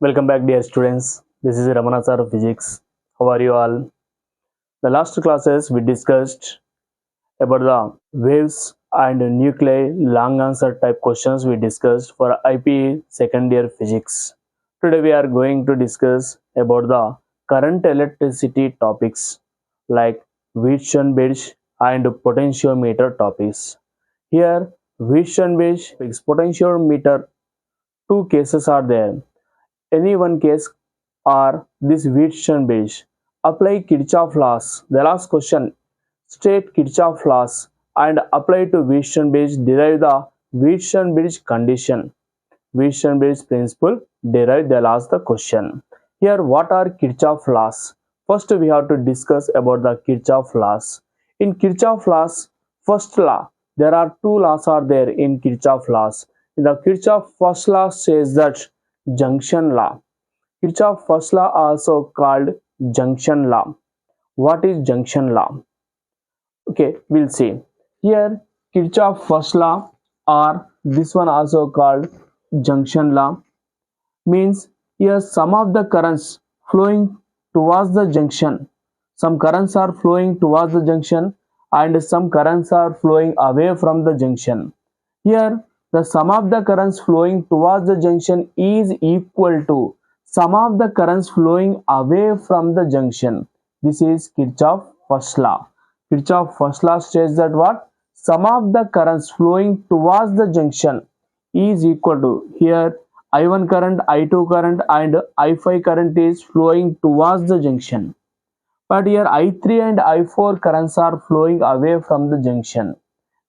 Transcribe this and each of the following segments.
Welcome back, dear students. This is Ramana sir of Physics. How are you all? The last classes we discussed about the waves and nuclei long answer type questions we discussed for IPE second year physics. Today we are going to discuss about the current electricity topics like Wheatstone bridge and potentiometer topics. Here Wheatstone bridge potentiometer, two cases are there. Any one case or this Wheatstone bridge. Apply Kirchhoff laws. The last question, state Kirchhoff laws and apply to Wheatstone bridge, derive the Wheatstone bridge condition. Wheatstone bridge principle, derive the last the question. Here what are Kirchhoff laws? First we have to discuss about the Kirchhoff laws. In Kirchhoff laws, first law, there are two laws are there in Kirchhoff laws. In the Kirchhoff first law says that junction law. Kirchhoff first law also called junction law. What is junction law? Okay, we'll see. Here Kirchhoff first law or this one also called junction law means here some of the currents flowing towards the junction. Some currents are flowing towards the junction and some currents are flowing away from the junction. Here the sum of the currents flowing towards the junction is equal to sum of the currents flowing away from the junction. This is Kirchhoff first law. Kirchhoff first law states that what? Sum of the currents flowing towards the junction is equal to, here I1 current, I2 current and I5 current is flowing towards the junction. But here I3 and I4 currents are flowing away from the junction.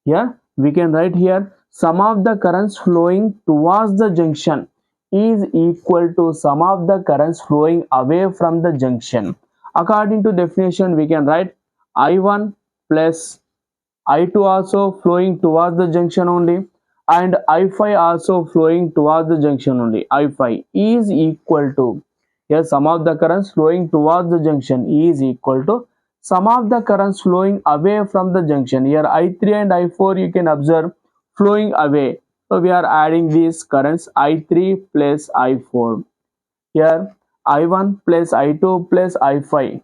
Here we can write here sum of the currents flowing towards the junction is equal to sum of the currents flowing away from the junction. According to definition, we can write I1 plus I2 also flowing towards the junction only and I5 also flowing towards the junction only. I5 is equal to, here sum of the currents flowing towards the junction is equal to sum of the currents flowing away from the junction. Here I3 and I4 you can observe flowing away. So we are adding these currents I3 plus I4. Here I1 plus I2 plus I5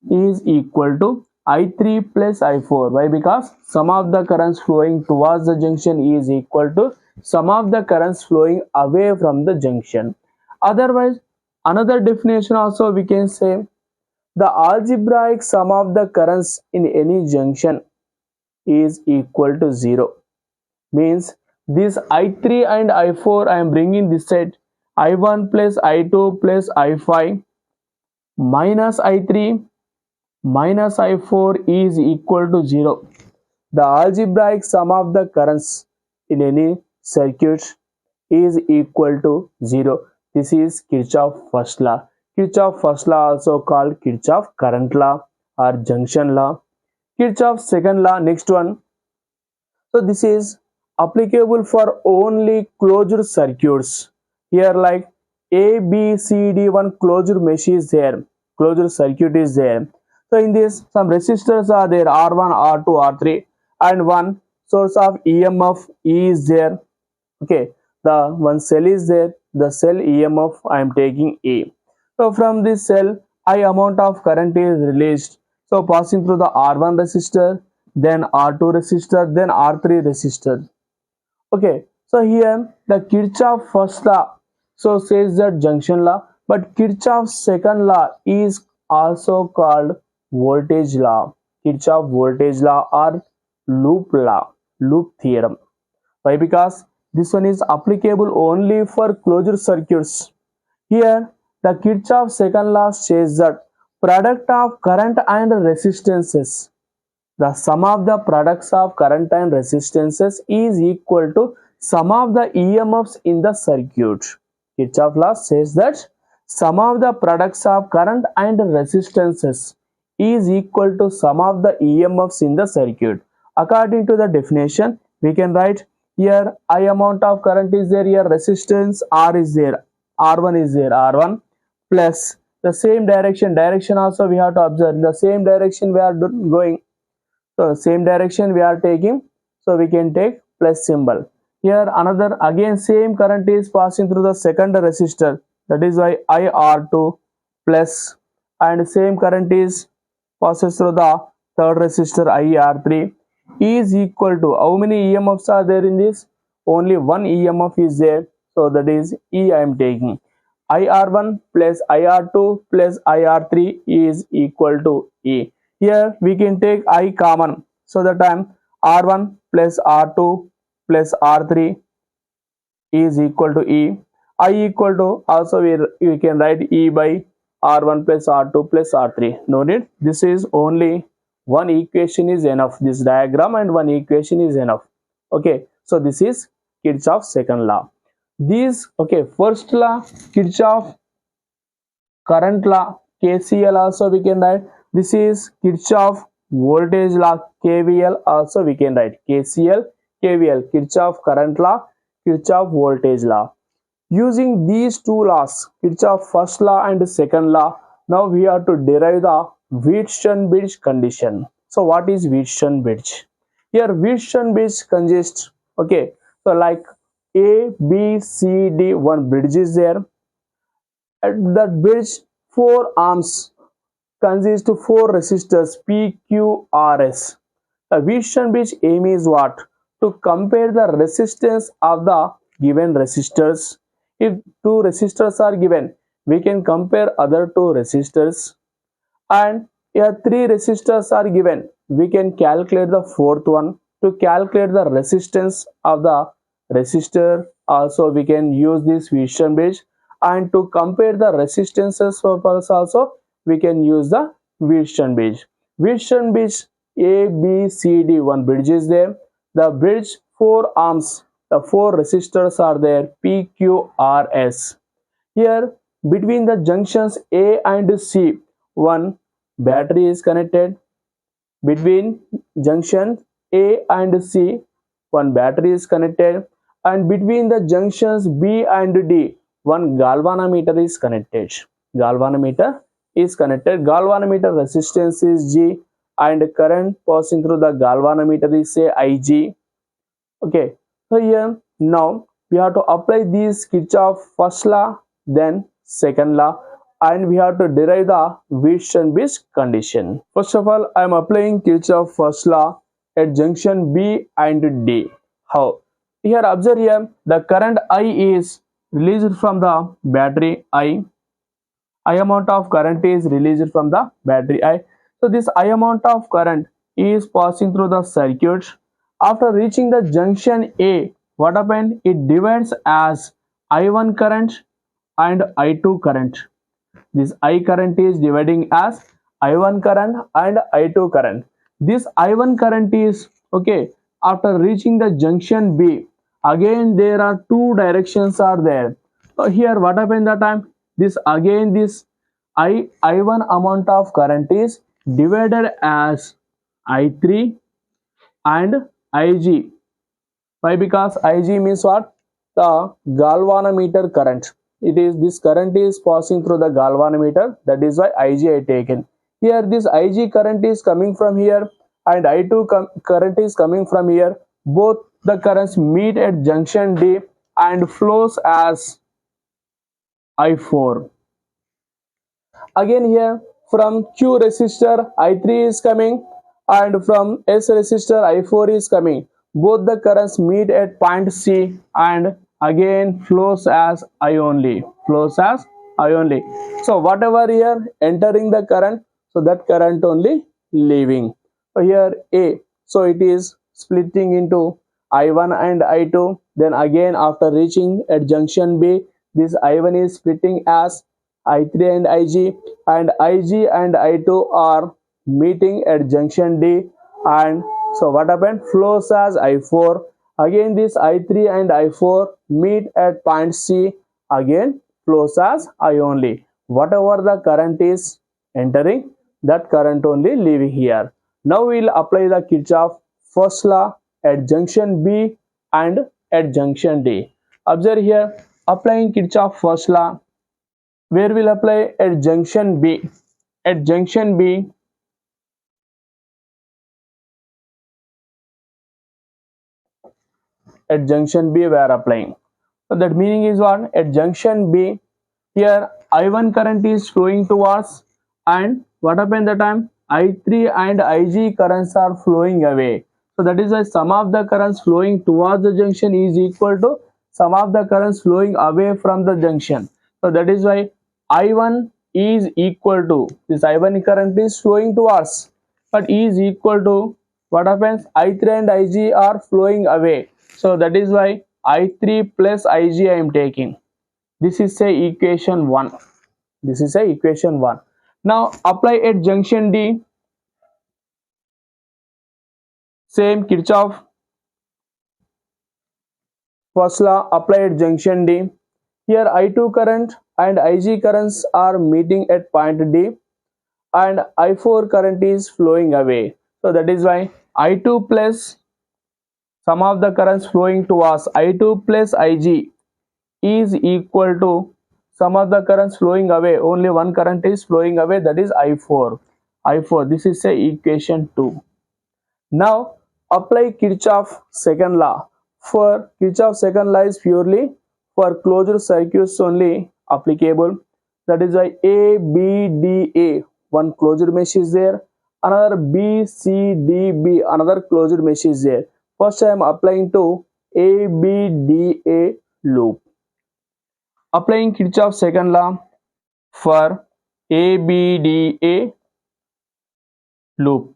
is equal to I3 plus I4. Why? Because sum of the currents flowing towards the junction is equal to sum of the currents flowing away from the junction. Otherwise, another definition also we can say the algebraic sum of the currents in any junction is equal to 0. Means this I3 and I4 I am bringing this side, I1 plus I2 plus I5 minus I3 minus I4 is equal to 0. The algebraic sum of the currents in any circuit is equal to 0. This is Kirchhoff first law. Kirchhoff first law also called Kirchhoff current law or junction law. Kirchhoff second law, next one. So this is applicable for only closed circuits. Here like A, B, C, D, one closed mesh is there. Closed circuit is there. So in this some resistors are there, R1, R2, R3 and one source of EMF is there. Okay, the one cell is there, the cell EMF I am taking A. So from this cell high amount of current is released. So passing through the R1 resistor, then R2 resistor, then R3 resistor. Okay, so here the Kirchhoff first law so says that junction law, but Kirchhoff second law is also called voltage law. Kirchhoff voltage law or loop law, loop theorem. Why? Because this one is applicable only for closed circuits. Here the Kirchhoff second law says that product of current and resistances, the sum of the products of current and resistances is equal to sum of the EMFs in the circuit. Kirchhoff law says that sum of the products of current and resistances is equal to sum of the EMFs in the circuit. According to the definition, we can write here I amount of current is there, here resistance R is there, R1 is there, R1 plus the same direction also we have to observe, in the same direction we are going. So same direction we are taking, so we can take plus symbol. Here another again same current is passing through the second resistor. that is why IR2 plus, and same current is passes through the third resistor IR3 is equal to, how many EMFs are there in this? Only one EMF is there, so that is E I am taking. IR1 plus IR2 plus IR3 is equal to E. Here we can take I common, so that time R1 plus R2 plus R3 is equal to E. I equal to, also we can write E by R1 plus R2 plus R3. No need. This is only one equation is enough. This diagram and one equation is enough. Okay. So this is Kirchhoff's second law. These, okay, first law, Kirchhoff current law, KCL also we can write. This is Kirchhoff voltage law, KVL also we can write. KCL, KVL, Kirchhoff current law, Kirchhoff voltage law. Using these two laws, Kirchhoff first law and second law, now we have to derive the Wheatstone-Bridge condition. So what is Wheatstone-Bridge? Here Wheatstone-Bridge consists, okay, so like A, B, C, D, one bridge is there. At that bridge, four arms consist of four resistors P, Q, R, S. A Wheatstone-Bridge aim is what? To compare the resistance of the given resistors. If two resistors are given, we can compare other two resistors, and here three resistors are given, we can calculate the fourth one. To calculate the resistance of the resistor, also we can use this Wheatstone-Bridge, and to compare the resistances purpose also we can use the Wheatstone-Bridge. Wheatstone-Bridge A, B, C, D, one bridge is there. The bridge four arms, the four resistors are there P, Q, R, S. Here between the junctions A and C, one battery is connected. Between junctions A and C, one battery is connected, and between the junctions B and D, one galvanometer is connected. Galvanometer is connected. Galvanometer resistance is G, and current passing through the galvanometer is say Ig. Okay, so here now we have to apply this Kirchhoff first law, then second law, and we have to derive the Wheatstone-Bridge condition. First of all, I am applying Kirchhoff first law at junction B and D. How? Here observe here, the current I is released from the battery I amount of current is released from the battery I. So this I amount of current is passing through the circuit. After reaching the junction A, what happened? It divides as I1 current and I2 current. This I current is dividing as I1 current and I2 current. This I1 current is, okay, after reaching the junction B, again there are two directions are there. So here what happened that time? This again this I1 amount of current is divided as I3 and Ig. Why? Because Ig means what? The galvanometer current. It is this current is passing through the galvanometer. That is why Ig I taken. Here this Ig current is coming from here and I2 current is coming from here. Both the currents meet at junction D and flows as I4. Again here from Q resistor I3 is coming and from S resistor I4 is coming. Both the currents meet at point C and again flows as I only. Flows as I only. So whatever here entering the current, so that current only leaving. So here A. So it is splitting into I1 and I2. Then again after reaching at junction B, this I1 is splitting as I3 and Ig, and Ig and I2 are meeting at junction D, and so what happened? Flows as I4. Again this I3 and I4 meet at point C, again flows as I only. Whatever the current is entering, that current only leaving here. Now we will apply the Kirchhoff first law at junction B and at junction D. Observe here, applying Kirchhoff first law, where we'll apply at junction B. At junction B, we are applying. So that meaning is what? At junction B, Here I1 current is flowing towards, and what happened that time? I3 and Ig currents are flowing away. So that is why sum of the currents flowing towards the junction is equal to sum of the currents flowing away from the junction. So that is why I1 is equal to, this I1 current is flowing towards, but is equal to, what happens? I3 and Ig are flowing away. So that is why I3 plus Ig I am taking. This is a equation 1. This is a equation 1. Now apply at junction D. Same Kirchhoff first law apply at junction D. Here I2 current and Ig currents are meeting at point D, and I4 current is flowing away. So that is why I2 plus sum of the currents flowing towards I2 plus Ig is equal to sum of the currents flowing away. Only one current is flowing away, that is I4. I4, this is a equation 2. Now apply Kirchhoff second law. For Kirchhoff second law is purely for closed circuits only applicable. That is why A, B, D, A, one closed mesh is there. Another B, C, D, B, another closed mesh is there. First I am applying to A, B, D, A loop. Applying Kirchhoff second law for ABDA loop.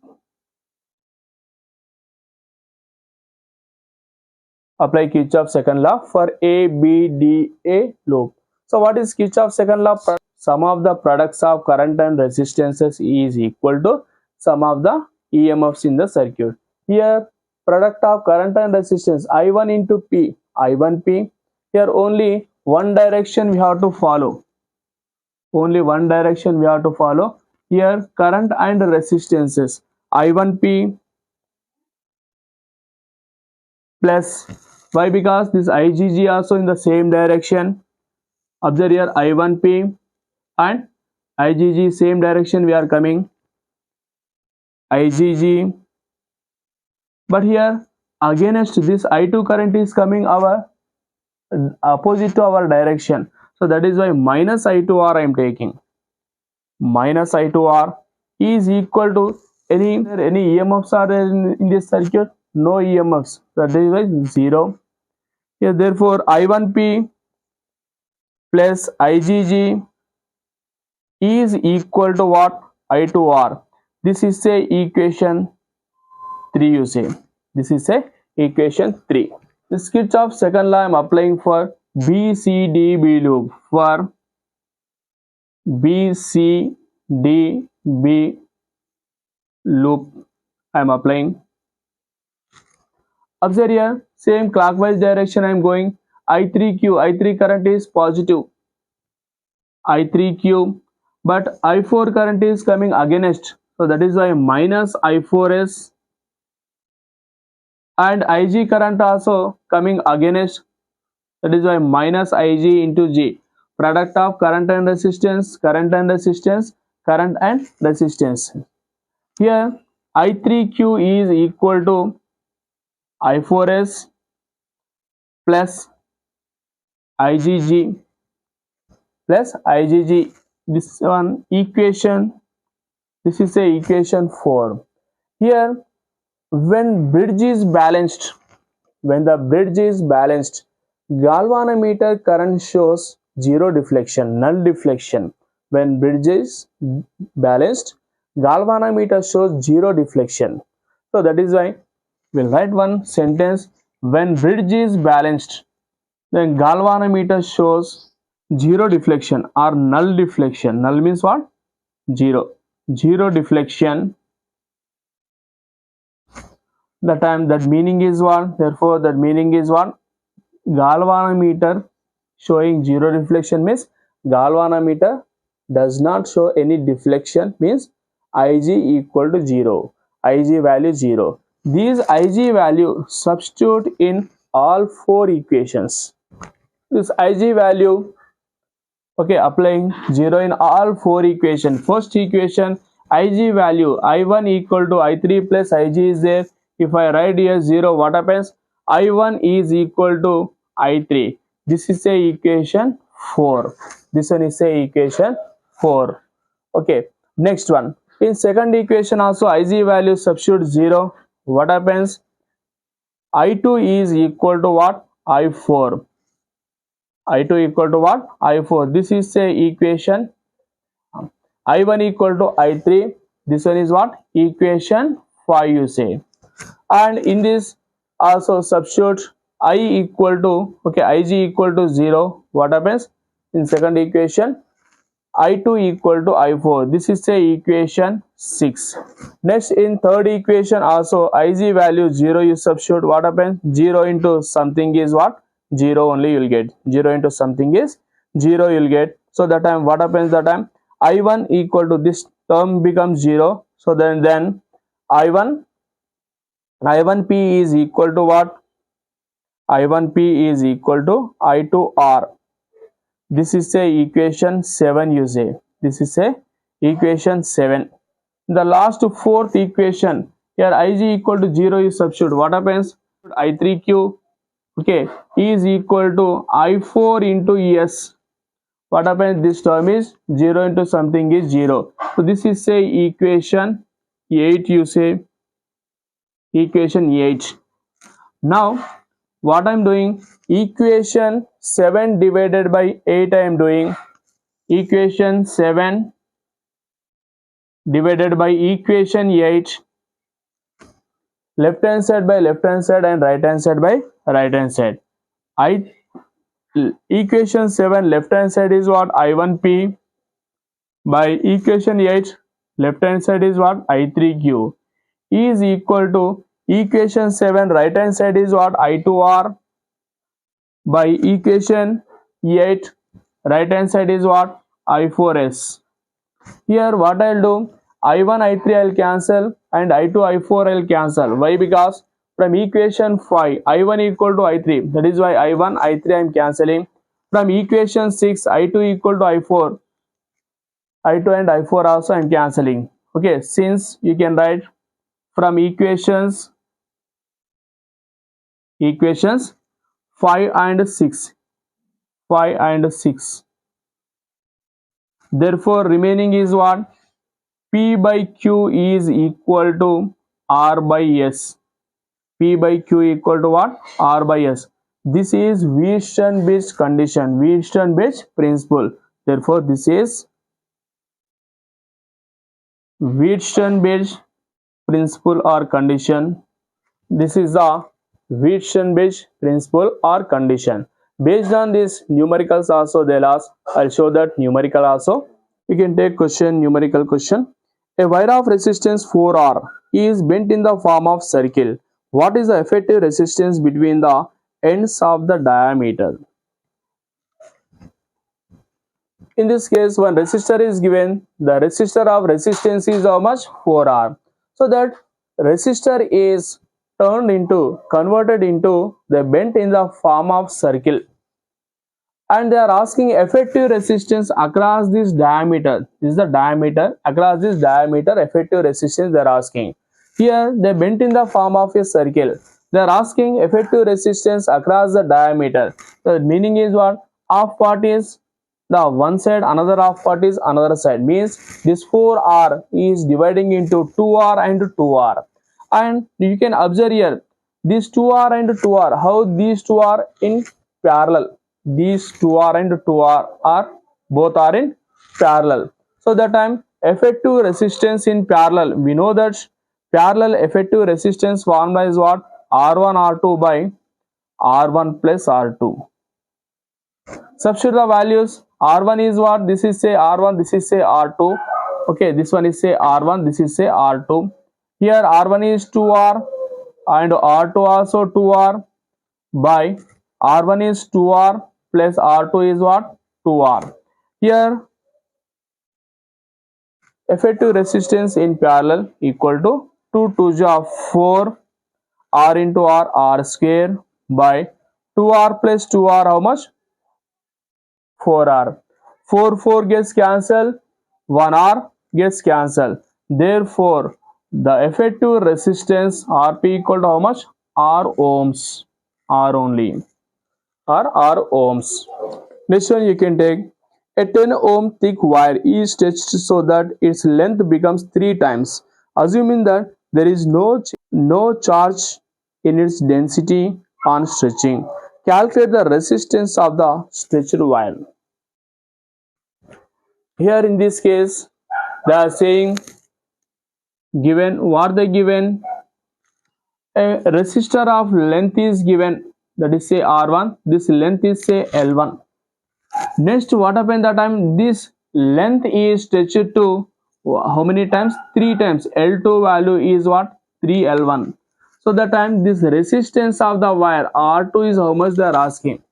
Apply Kirchhoff second law for ABDA loop. So what is Kirchhoff second law? Sum of the products of current and resistances is equal to sum of the EMFs in the circuit. Here product of current and resistance I1 into P, I1P. Here only one direction we have to follow. Only one direction we have to follow. Here current and resistances I1P plus, why? Because this IGG also in the same direction. Observe here I1P and IGG same direction we are coming, IGG, but here against this I2 current is coming our opposite to our direction. So that is why minus I2R I am taking. Minus I2R is equal to any EMFs are in this circuit? No EMFs. That is why 0. Here therefore I1P plus IGG is equal to what? I2R. This is a equation 3, you say. This is a equation 3. This Kirchhoff second law I am applying for BCDB loop. For BCDB loop I am applying. Observe here, same clockwise direction I am going. I3Q, I3 current is positive. I3Q, but I4 current is coming against. So that is why minus I4S, and Ig current also coming against. That is why minus Ig into G. Product of current and resistance, current and resistance, current and resistance. Here I3Q is equal to I4S plus IgG plus IgG. This one equation, this is a equation 4. Here when bridge is balanced, when the bridge is balanced, galvanometer current shows zero deflection, null deflection. When bridge is balanced, galvanometer shows zero deflection. So that is why we'll write one sentence: when bridge is balanced, then galvanometer shows zero deflection or null deflection. Null means what? Zero. Zero deflection. The time that meaning is what? Therefore that meaning is what? Galvanometer showing zero deflection means galvanometer does not show any deflection, means Ig equal to 0. Ig value 0. These Ig value substitute in all 4 equations. This Ig value, okay, applying 0 in all 4 equations. First equation, Ig value I1 equal to I3 plus Ig is there. If I write here 0, what happens? I1 is equal to I3. This is a equation 4. This one is say equation 4. Okay, next one. In second equation also Ig value substitute 0. What happens? I2 is equal to what? I4. I2 equal to what? I4. This is say equation. I1 equal to I3. This one is what? Equation 5 you say. And in this also substitute I equal to, okay, Ig equal to 0. What happens? In second equation I2 equal to I4. This is say equation 6. Next in third equation also Ig value 0 you substitute. What happens? 0 into something is what? 0 only you will get. 0 into something is 0 you will get. So that time what happens that time? I1 equal to this term becomes 0. So then I1P is equal to what? I1P is equal to I2R. This is a equation 7 you say. This is a equation 7. The last fourth equation, here Ig equal to 0 you substitute. What happens? I3Q, okay, is equal to I4 into S. What happens? This term is 0 into something is 0. So this is say equation 8 you say. Equation 8. Now what I am doing? Equation 7 divided by 8 I am doing. Equation 7 divided by equation 8. Left hand side by left hand side and right hand side by right hand side. Equation 7 left hand side is what? I1P by equation 8 left hand side is what? I3Q is equal to equation 7 right hand side is what? I2R by equation 8 right hand side is what? I4S. Here what I'll do? I1, I3 I'll cancel and I2, I4 I'll cancel. Why? Because from equation 5 I1 equal to I3, that is why I1, I3 I am cancelling. From equation 6 I2 equal to I4, I2 and I4 also I am cancelling. Okay, since you can write from equations 5 and 6, 5 and 6. Therefore remaining is what? P by Q is equal to R by S. P by Q equal to what? R by S. This is Wheatstone-Bridge condition, Wheatstone-Bridge principle. Therefore this is Wheatstone-Bridge principle or condition. This is the Wheatstone-Bridge principle or condition. Based on this numericals also they'll ask. I'll show that numerical also. We can take question, numerical question. A wire of resistance 4R is bent in the form of circle. What is the effective resistance between the ends of the diameter? In this case, one resistor is given. The resistor of resistance is how much? 4R. So that resistor is converted into the bent in the form of circle. And they are asking effective resistance across this diameter. This is the diameter. Across this diameter, effective resistance they are asking. Here they bent in the form of a circle. They are asking effective resistance across the diameter. The meaning is what? Half part is the one side, another half part is another side. Means this 4R is dividing into 2R and 2R. And you can observe here these 2R and 2R, how these two are in parallel. These 2R and 2R are both are in parallel. So that time effective resistance in parallel, we know that parallel effective resistance formula is what? R1 R2 by R1 plus R2. Substitute the values. R1 is what? This is say R1, this is say R2. Okay, this one is say R1, this is say R2. Here R1 is 2R and R2 also 2R by R1 is 2R plus R2 is what? 2R. Here effective resistance in parallel equal to 2 2s of 4 R into R square by 2R plus 2R how much? 4R. 4 gets cancelled, 1R gets cancelled. Therefore the effective resistance Rp equal to how much? R ohms. R only. R ohms. Next one you can take a 10 ohm thick wire is stretched so that its length becomes 3 times, assuming that there is no charge in its density on stretching. Calculate the resistance of the stretched wire. Here in this case, they are saying given what they given, a resistor of length is given, that is say R1, this length is say L1. Next, what happened that time this length is stretched to how many times? 3 times. L2 value is what? 3L1. So that time this resistance of the wire R2 is how much they are asking.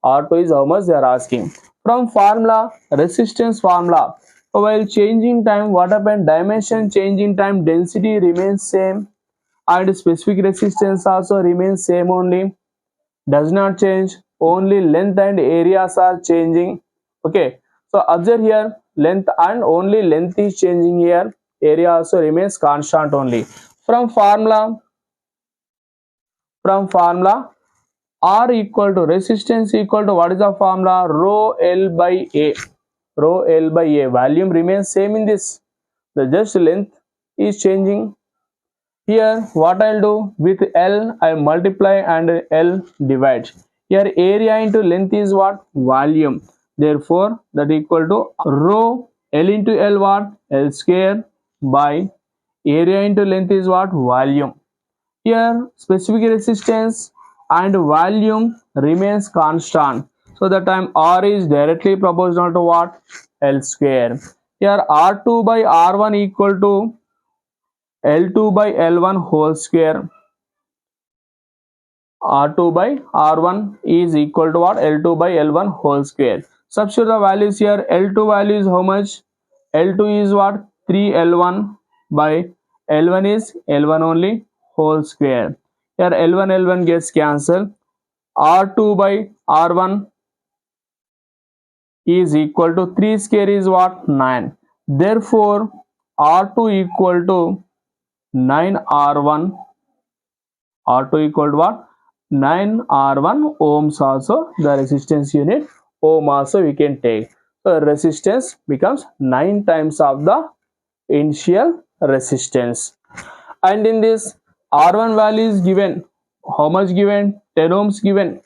R2 is how much they are asking. From formula, resistance formula. So while changing time, what happened? Dimension changing time, density remains same and specific resistance also remains same only, does not change, only length and areas are changing. Okay, so observe here, length and only length is changing here, area also remains constant only. From formula R equal to resistance equal to what is the formula? Rho L by A. Rho L by A, volume remains same in this, the just length is changing. Here what I'll do, with L I multiply and L divide. Here area into length is what? Volume. Therefore that equal to rho L into L what? L square by area into length is what? Volume. Here specific resistance and volume remains constant. So the time R is directly proportional to what? L square. Here R2 by R1 equal to L2 by L1 whole square. R2 by R1 is equal to what? L2 by L1 whole square. Substitute the values here. L2 value is how much? L2 is what? 3L1 by L1 is L1 only whole square. Here L1 gets cancelled. R2 by R1 is equal to 3 square is what? 9. Therefore R2 equal to 9R1. R2 equal to what? 9R1 ohms also the resistance unit. Ohm also we can take. So resistance becomes 9 times of the initial resistance. And in this R1 value is given. How much given? 10 ohms given.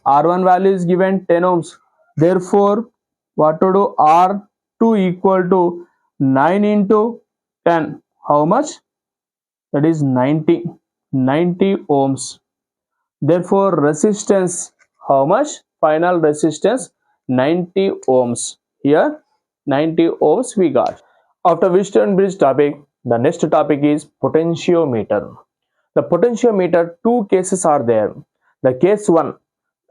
R1 value is given 10 ohms. Therefore what to do? R2 equal to 9 into 10. How much? That is 90 ohms. Therefore resistance how much? Final resistance 90 ohms. Here 90 ohms we got. After Western bridge topic, the next topic is potentiometer. The potentiometer, two cases are there. The case 1,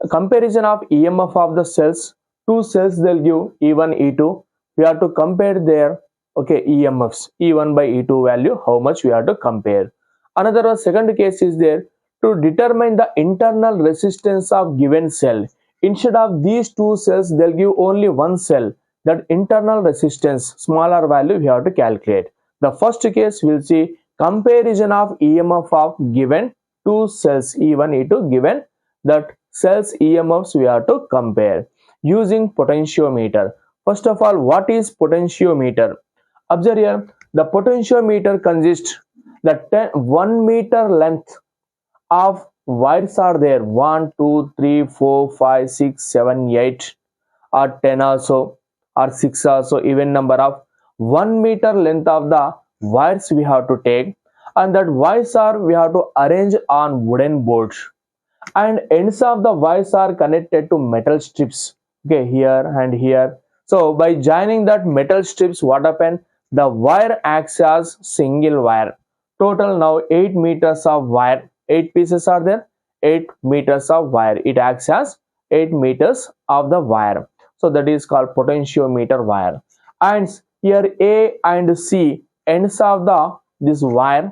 comparison of EMF of the cells. Two cells they'll give E1 E2. We have to compare their EMFs E1 by E2 value, how much we have to compare. Another second case is there, to determine the internal resistance of given cell. Instead of these two cells, they'll give only one cell. That internal resistance, smaller value we have to calculate. The first case we'll see comparison of EMF of given two cells E1, E2 given that cells EMFs we have to compare using potentiometer. First of all, what is potentiometer? Observe here, the potentiometer consists the 1 meter length of wires are there, 1 2 3 4 5 6 7 8 or 10 also or 6 also, even number of 1 meter length of the wires we have to take, and that wires are we have to arrange on wooden boards, and ends of the wires are connected to metal strips, here and here. So by joining that metal strips, what happen? The wire acts as single wire. Total now 8 meters of wire, 8 pieces are there, 8 meters of wire, it acts as 8 meters of the wire. So that is called potentiometer wire. And here A and C ends of the this wire,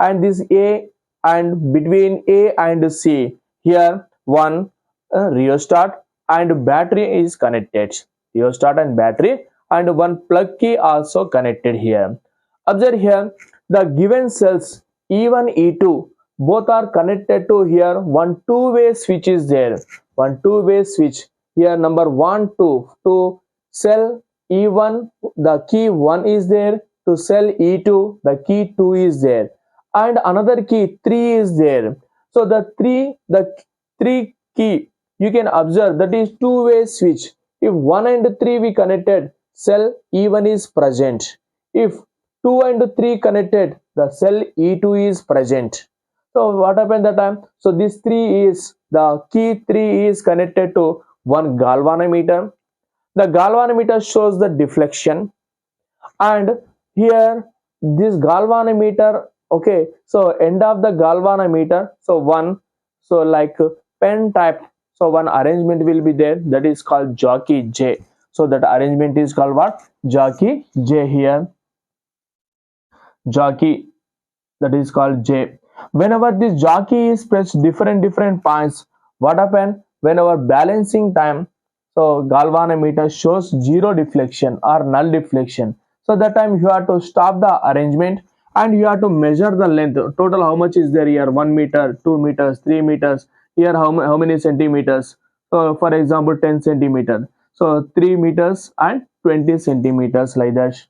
and this A, and between A and C here one rheostat and battery is connected. Rheostat and battery, and one plug key also connected here. Observe here, the given cells E1 E2 both are connected to here one two-way switch is there. One two-way switch. here number 1 2 to cell E1 the key 1 is there, to cell E2 the key 2 is there, and another key 3 is there. So the 3 key you can observe that is two-way switch. If 1 and 3 we connected, cell E1 is present. If 2 and 3 connected, the cell E2 is present. So what happened that time? So this 3 is the key 3 is connected to one galvanometer. The galvanometer shows the deflection, and here this galvanometer, okay, so end of the galvanometer, so one, so like pen type, so one arrangement will be there, that is called jockey J. So that arrangement is called what? Jockey J. Here jockey, that is called J. Whenever this jockey is pressed different points, what happen? Whenever balancing time, so galvanometer shows zero deflection or null deflection. So that time you have to stop the arrangement and you have to measure the length. Total how much is there here? 1 meter, 2 meters, 3 meters. Here how many centimeters? So for example 10 centimeter. So 3 meters and 20 centimeters like that.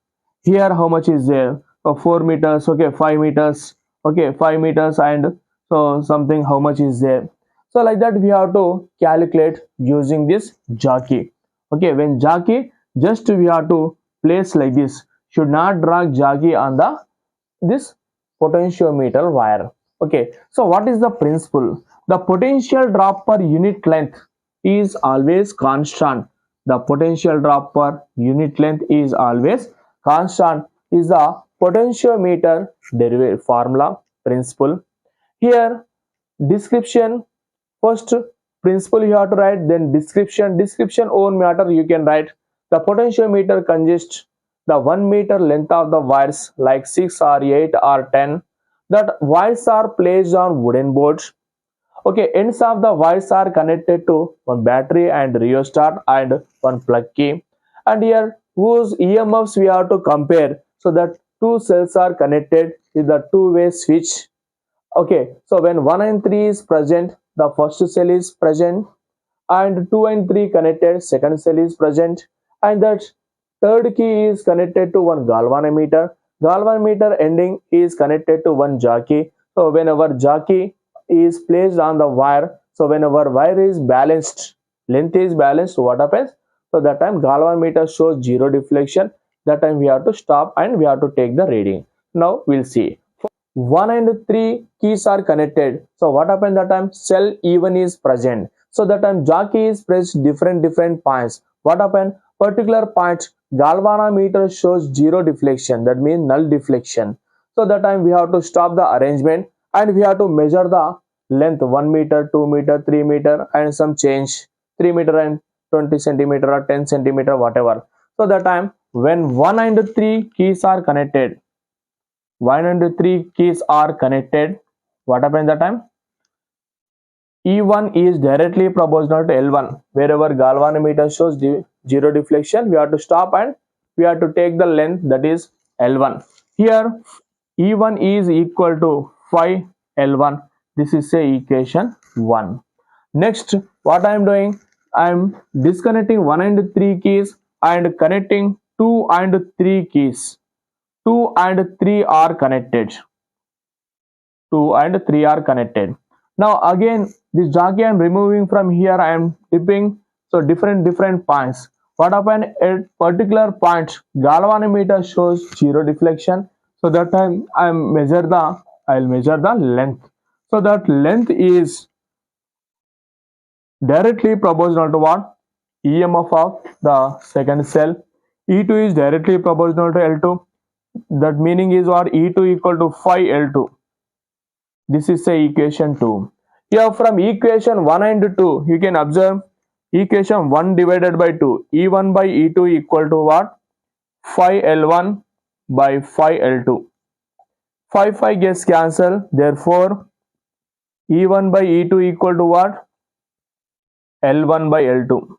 Here how much is there? 4 meters, okay, 5 meters, okay, 5 meters, and so something how much is there. So like that we have to calculate using this jockey. Okay, when jockey, just we have to place like this, should not drag jockey on the this potentiometer wire. Okay, so what is the principle? The potential drop per unit length is always constant. The potential drop per unit length is always constant, is the potentiometer derivative formula principle. Here description, first principle you have to write, then description own matter you can write. The potentiometer consists the 1 meter length of the wires like 6 or 8 or 10, that wires are placed on wooden boards. Okay, ends of the wires are connected to one battery and rheostat and one plug key, and here whose EMFs we have to compare, so that two cells are connected with the two-way switch. Okay, so when 1 and 3 is present, the first cell is present, and 2 and 3 connected, second cell is present, and that third key is connected to one galvanometer. Galvanometer ending is connected to one jockey. So whenever jockey is placed on the wire, so whenever wire is balanced, length is balanced, what happens? So that time galvanometer shows zero deflection. That time we have to stop and we have to take the reading. Now we'll see. 1 and 3 keys are connected. So what happened that time? Cell E1 is present. So that time jockey is pressed different points. What happened? Particular point galvanometer shows zero deflection, that means null deflection. So that time we have to stop the arrangement and we have to measure the length 1 meter, 2 meter, 3 meter, and some change 3 meter and 20 centimeter or 10 centimeter, whatever. So that time when 1 and 3 keys are connected, 1 and 3 keys are connected, what happens that time? E1 is directly proportional to L1. Wherever galvanometer shows zero deflection, we have to stop and we have to take the length, that is L1. Here E1 is equal to 5 L1. This is say equation 1. Next, what I am doing? I am disconnecting 1 and 3 keys and connecting 2 and 3 keys. 2 and 3 are connected. 2 and 3 are connected. Now again this jockey I am removing from here, I am dipping, so different points. What happened at particular point galvanometer shows zero deflection. So that time I'll measure the length. So that length is directly proportional to what? EMF of the second cell. E2 is directly proportional to L2. That meaning is what? E2 equal to 5 L2. This is say equation 2. Here from equation 1 and 2 you can observe equation 1 divided by 2, E1 by E2 equal to what? 5 L1 by 5 L2. 5 gets cancelled, therefore E1 by E2 equal to what? L1 by L2.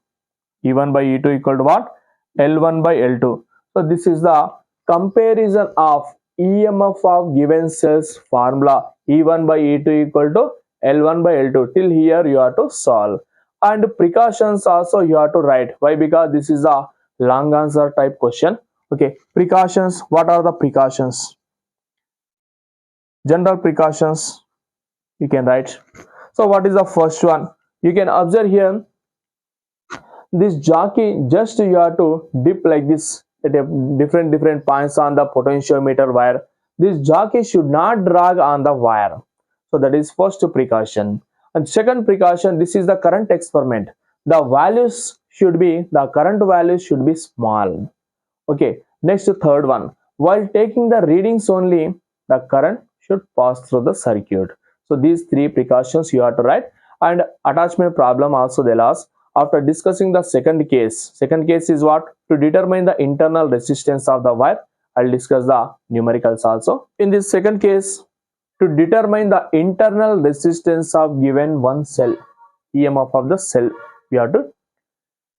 E1 by E2 equal to what? L1 by L2. So this is the comparison of EMF of given cells formula. E1 by E2 equal to L1 by L2. Till here you have to solve. and precautions also you have to write. Why? Because this is a long answer type question. Okay, precautions. What are the precautions? General precautions you can write. So what is the first one? You can observe here, this jockey, just you have to dip like this at a different points on the potentiometer wire. This jockey should not drag on the wire. So that is first precaution. And second precaution, this is the current experiment. The values should be, the current values should be small. Okay, next third one, while taking the readings only, the current should pass through the circuit. So these three precautions you have to write. And attachment problem also they'll ask. After discussing the second case is what? To determine the internal resistance of the wire. I'll discuss the numericals also. In this second case, to determine the internal resistance of given one cell, EMF of the cell, we have to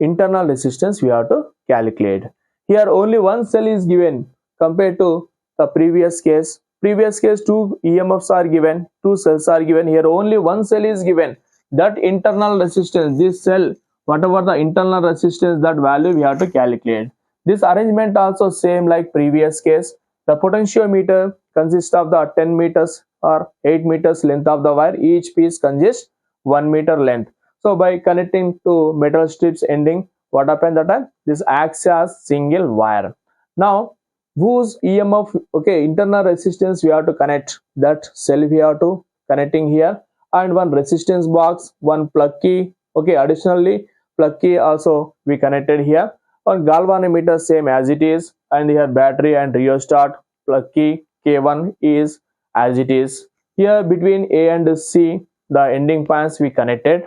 internal resistance we have to calculate. Here only one cell is given compared to the previous case. Previous case two EMFs are given, two cells are given. Here only one cell is given. That internal resistance, this cell, whatever the internal resistance, that value we have to calculate. This arrangement also same like previous case. The potentiometer consists of the 10 meters or 8 meters length of the wire. Each piece consists 1 meter length. So by connecting to metal strips ending, what happened that time? This acts as single wire. Now whose EMF, okay, internal resistance we have to connect, that cell we have to connecting here, and one resistance box, one plug key. Okay, additionally plug key also we connected here. On galvanometer same as it is, and here battery and rheostat plug key K1 is as it is. Here between A and C, the ending points we connected.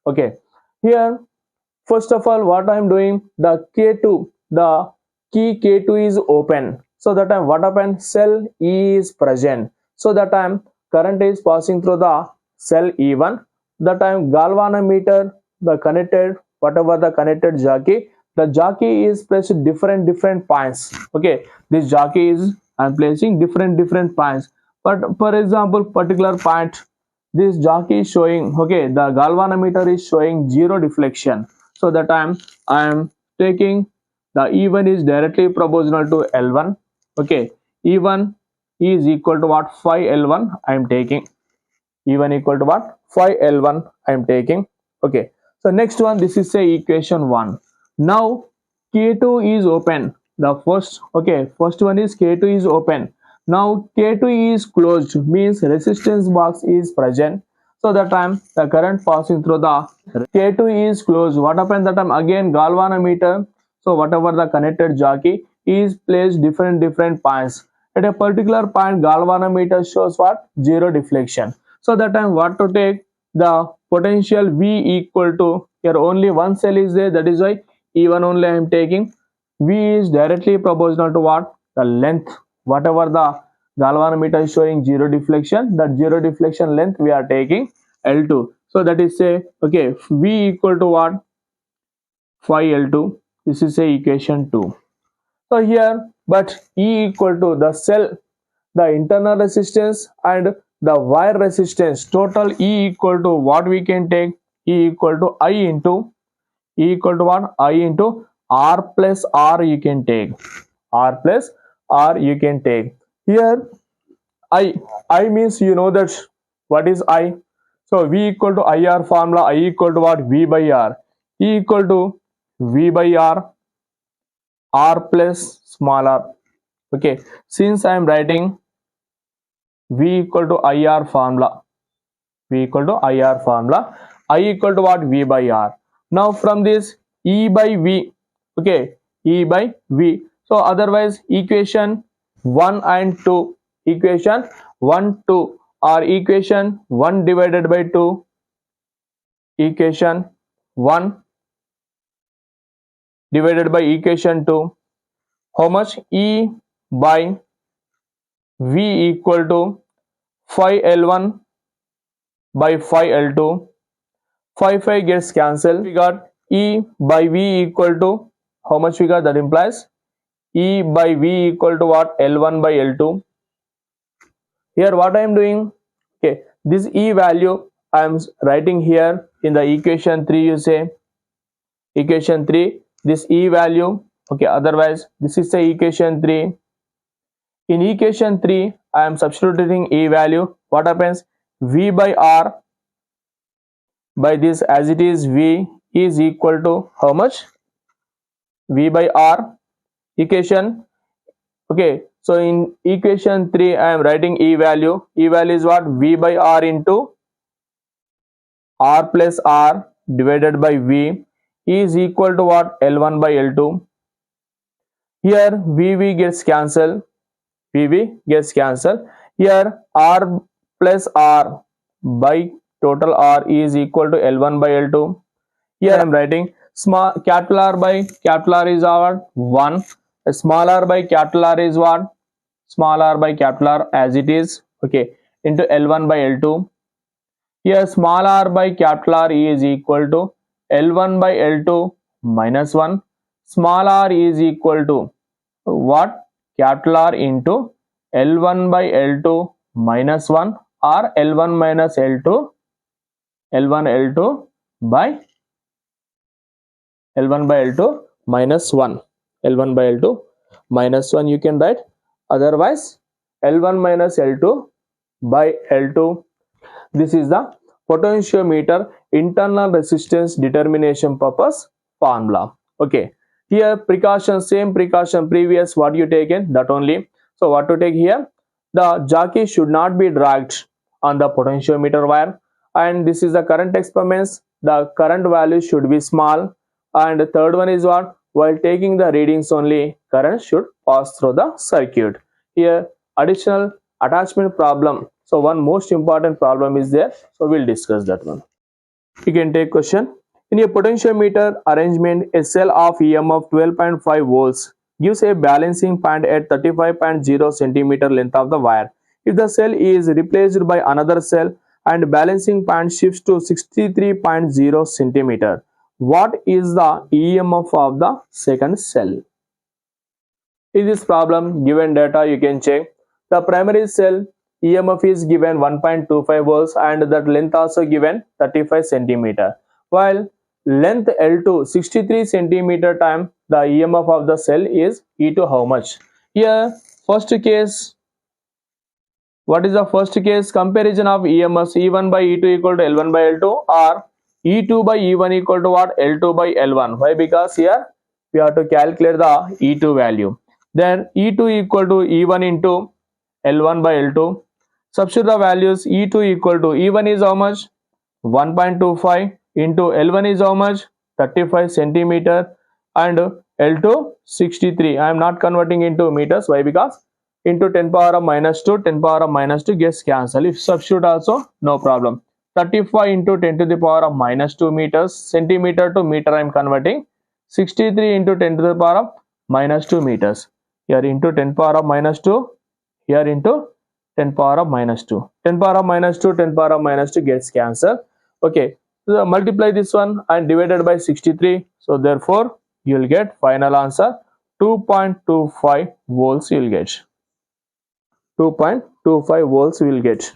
Okay, here first of all what I am doing, the K2, the key K2 is open. So that time what happened, cell E is present. So that time current is passing through the cell E1. That time galvanometer, the connected, whatever the connected jockey, the jockey is placed different points. Okay, this jockey is I'm placing different points. But for example, particular point, this jockey is showing, okay, the galvanometer is showing zero deflection. So that time I am taking the E1 is directly proportional to L1. Okay, E1 is equal to what? 5L1 I am taking. E1 equal to what? 5L1 I am taking. Okay, so next one, this is say equation 1. Now K2 is open. The first, okay, first one is K2 is open. Now K2 is closed, means resistance box is present. So that time the current passing through the K2 is closed. What happened that time? Again galvanometer, so whatever the connected jockey is placed different points. At a particular point galvanometer shows what? Zero deflection. So that time what to take? The potential V equal to, here only one cell is there, that is why E1 only I am taking. V is directly proportional to what? The length, whatever the galvanometer is showing zero deflection, that zero deflection length we are taking L2. So that is say, okay, V equal to what? 5L2. This is say equation 2. So here, but E equal to the cell, the internal resistance and the wire resistance, total E equal to what we can take? E equal to I into, E equal to what? I into R plus R you can take. R plus R you can take. Here I means you know that what is I. So V equal to IR formula, I equal to what? V by R. E equal to V by R, R plus small r. Okay, since I am writing V equal to IR formula, V equal to IR formula, I equal to what? V by R. Now from this E by V, okay, E by V. So otherwise equation 1 and 2, equation 1, 2 or equation 1 divided by 2, equation 1 divided by equation 2, how much? E by V equal to 5L1 by 5L2. 5 gets cancelled. We got E by V equal to how much we got? That implies E by V equal to what? L1 by L2. Here what I am doing? Okay, this E value I am writing here in the equation 3, you say equation 3 this E value, okay, otherwise this is the equation 3. In equation 3 I am substituting E value. What happens? V by R by this, as it is V is equal to how much? V by R equation. Okay, so in equation 3 I am writing E value. E value is what? V by R into R plus R divided by V is equal to what? L1 by L2. Here VV gets cancelled. VV gets cancelled. Here R plus R by total R is equal to L1 by L2. Here I am writing small capital R by capital R is what? 1. Small r by capital R is what? Small r by capital R as it is, okay, into L1 by L2. Here small r by capital R is equal to L1 by L2 minus 1. Small r is equal to what? Capital R into L1 by L2 minus 1 or L1 minus L2, L1 L2 by L1 by L2 minus 1, L1 by L2 minus 1 you can write, otherwise L1 minus L2 by L2. This is the potentiometer internal resistance determination purpose formula. Okay, here precaution, same precaution previous what you taken, that only. So what to take here? The jockey should not be dragged on the potentiometer wire, and this is the current experiments. The current value should be small, and the third one is what? While taking the readings only, current should pass through the circuit. Here additional attachment problem. So one most important problem is there, so we'll discuss that one. You can take question. In a potentiometer arrangement, a cell of EMF 12.5 volts gives a balancing point at 35.0 centimeter length of the wire. If the cell is replaced by another cell and balancing point shifts to 63.0 centimeter, what is the EMF of the second cell? In this problem, given data you can check. The primary cell EMF is given 1.25 volts and that length also given 35 centimeter. While length L2 63 centimeter time, the EMF of the cell is E2 how much? Here first case, what is the first case? Comparison of EMFs E1 by E2 equal to L1 by L2 or E2 by E1 equal to what? L2 by L1. Why? Because here we have to calculate the E2 value. Then E2 equal to E1 into L1 by L2. Substitute the values. E2 equal to E1 is how much? 1.25 into L1 is how much? 35 centimeter and L2 63. I am not converting into meters. Why? Because into 10 power of minus 2, 10 power of minus 2 gets cancelled. If substitute also, no problem. 35 into 10 to the power of minus 2 meters, centimeter to meter I am converting. 63 into 10 to the power of minus 2 meters. Here into 10 power of minus 2, here into 10 power of minus 2. 10 power of minus 2, 10 power of minus 2 gets cancelled. Okay, so multiply this one and divided by 63. So therefore, you will get final answer 2.25 volts you will get. 2.25 volts we will get.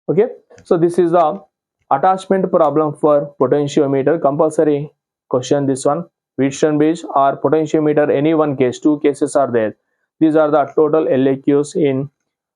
Okay, so this is the attachment problem for potentiometer. Compulsory question this one. Wheatstone bridge or potentiometer, any one case, two cases are there. These are the total LAQs in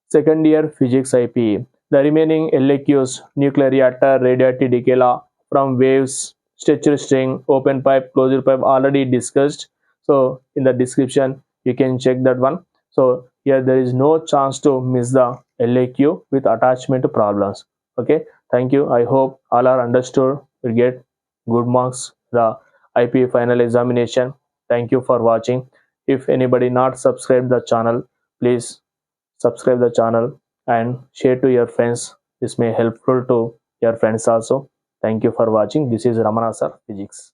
second year physics IPE. The remaining LAQs, nuclear reactor, radioactive decay law, from waves, stretched string, open pipe, closed pipe, already discussed. So in the description you can check that one. So here there is no chance to miss the LAQ with attachment problems. Okay, thank you. I hope all are understood. Will get good marks the IPE final examination. Thank you for watching. If anybody not subscribed the channel, please subscribe the channel and share to your friends. This may helpful to your friends also. Thank you for watching. This is Ramana Sir Physics.